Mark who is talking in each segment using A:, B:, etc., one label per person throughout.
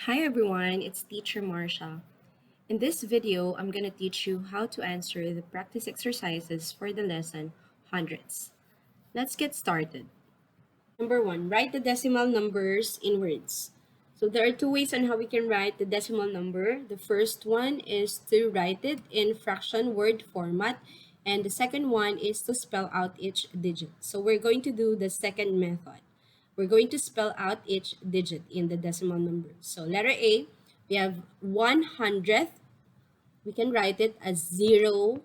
A: Hi everyone, it's Teacher Marsha. In this video, I'm going to teach you how to answer the practice exercises for the lesson hundredths. Let's get started. Number 1, write the decimal numbers in words. So there are two ways on how we can write the decimal number. The first one is to write it in fraction word format, and the second one is to spell out each digit. So we're going to do the second method. We're going to spell out each digit in the decimal number. So letter A, we have 100th. We can write it as 0.01.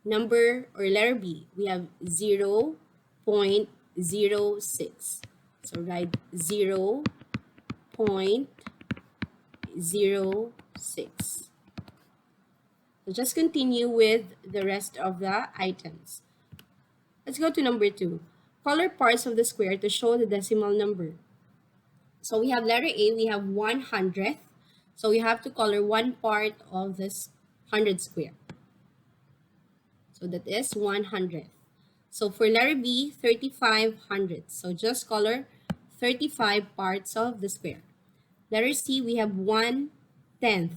A: Number or letter B, we have 0.06. So write 0.06. So just continue with the rest of the items. Let's go to number 2. Color parts of the square to show the decimal number. So we have letter A, we have 100th. So we have to color one part of this 100 square. So that is 100th. So for letter B, 3500. So just color 35 parts of the square. Letter C, we have 1/10.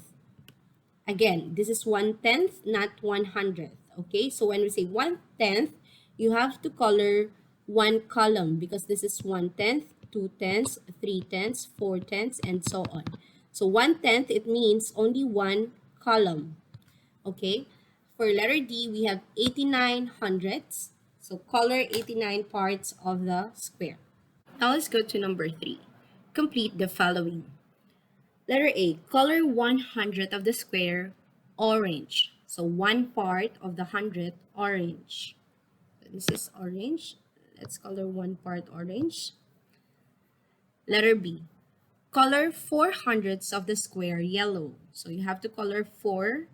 A: Again, this is 1/10, not 100th. Okay, so when we say 1/10, you have to color one column because this is 1/10, 2/10, 3/10, 4/10, and so on. So 1/10, it means only one column. Okay, for letter D, we have 89 hundredths. So color 89 parts of the square. Now let's go to number 3. Complete the following. Letter A, color 100th of the square orange. So one part of the 100th orange. So this is orange. Let's color one part orange. Letter B, color 400ths of the square yellow. So you have to color 4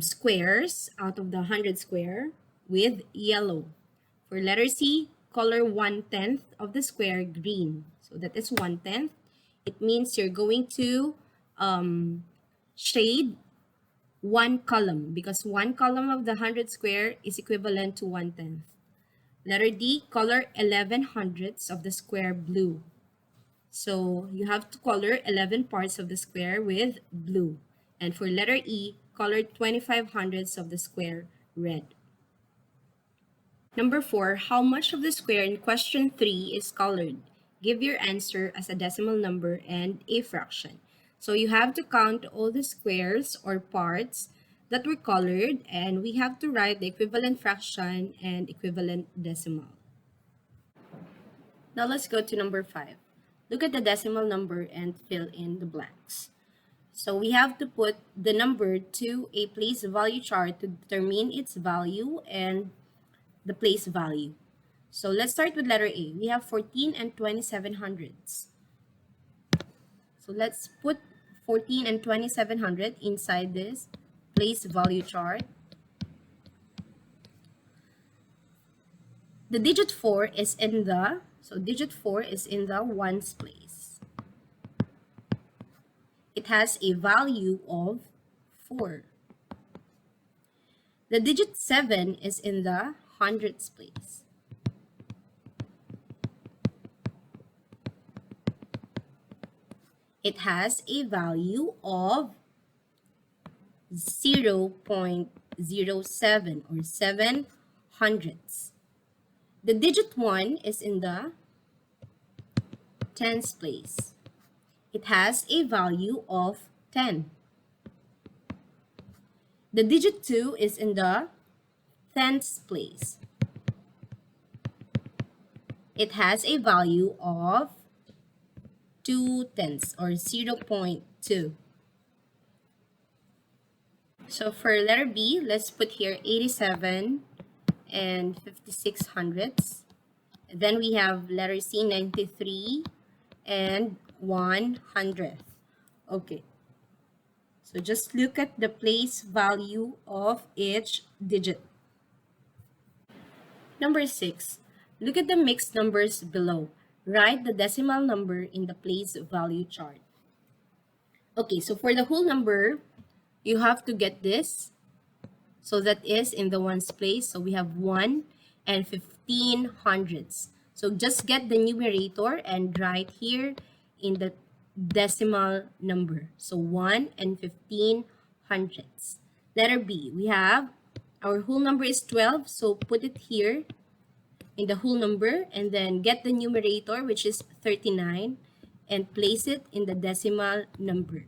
A: squares out of the 100 square with yellow. For letter C, color 1/10 of the square green. So that is 1/10. It means you're going to shade one column because one column of the 100 square is equivalent to 1/10. Letter D, color 11 hundredths of the square blue. So you have to color 11 parts of the square with blue. And for letter E, color 25 hundredths of the square red. Number 4, how much of the square in question 3 is colored? Give your answer as a decimal number and a fraction. So you have to count all the squares or parts that were colored, and we have to write the equivalent fraction and equivalent decimal. Now let's go to number 5. Look at the decimal number and fill in the blanks. So we have to put the number to a place value chart to determine its value and the place value. So let's start with letter A. We have 14 and 27 hundredths. So let's put 14 and 2700 inside this place value chart. The digit 4 is in the, so digit 4 is in the ones place. It has a value of 4. The digit 7 is in the hundredths place. It has a value of 0.07 or 7 hundredths. The digit 1 is in the tens place. It has a value of 10. The digit 2 is in the tenths place. It has a value of 2/10 or 0.2. So for letter B, let's put here 87 and 56 hundredths. Then we have letter C, 93 and 100th. Okay. So just look at the place value of each digit. Number 6. Look at the mixed numbers below. Write the decimal number in the place value chart. Okay, so for the whole number, you have to get this. So that is in the ones place. So we have 1 and 15 hundredths. So just get the numerator and write here in the decimal number. So 1 and 15 hundredths. Letter B, we have our whole number is 12, so put it here in the whole number and then get the numerator, which is 39, and place it in the decimal number.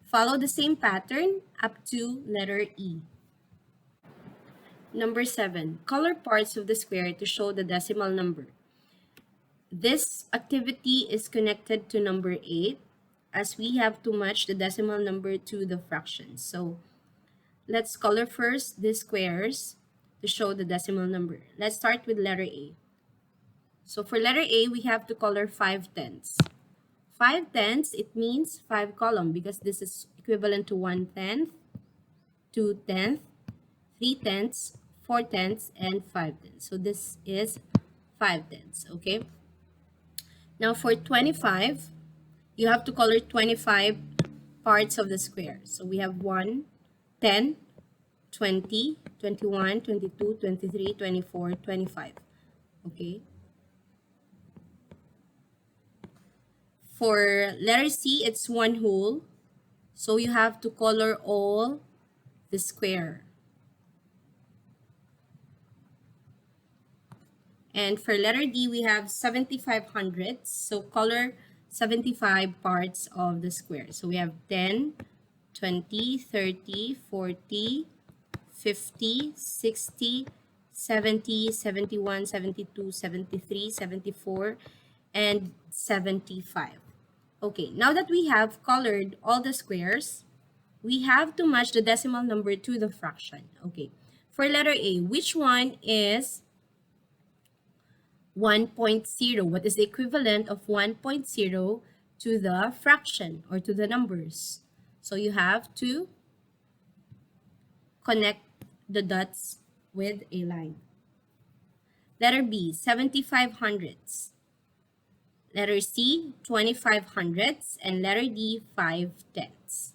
A: Follow the same pattern up to letter E. Number 7, color parts of the square to show the decimal number. This activity is connected to number 8 as we have to match the decimal number to the fraction. So let's color first these squares to show the decimal number. Let's start with letter A. So for letter A, we have to color 5/10. 5/10, it means 5 column because this is equivalent to 1/10, 2/10, 3/10, 4/10, and 5/10. So this is 5/10, okay? Now for 25, you have to color 25 parts of the square. So we have 1, 10, 20, 21, 22, 23, 24, 25. Okay. For letter C, it's 1 whole. So you have to color all the square. And for letter D, we have 75 hundredths. So color 75 parts of the square. So we have 10, 20, 30, 40, 50, 60, 70, 71, 72, 73, 74, and 75. Okay, now that we have colored all the squares, we have to match the decimal number to the fraction. Okay, for letter A, which one is 1.0? What is the equivalent of 1.0 to the fraction or to the numbers? So you have to connect the dots with a line. Letter B, 75 hundredths. Letter C, 25 hundredths. And letter D, 5/10.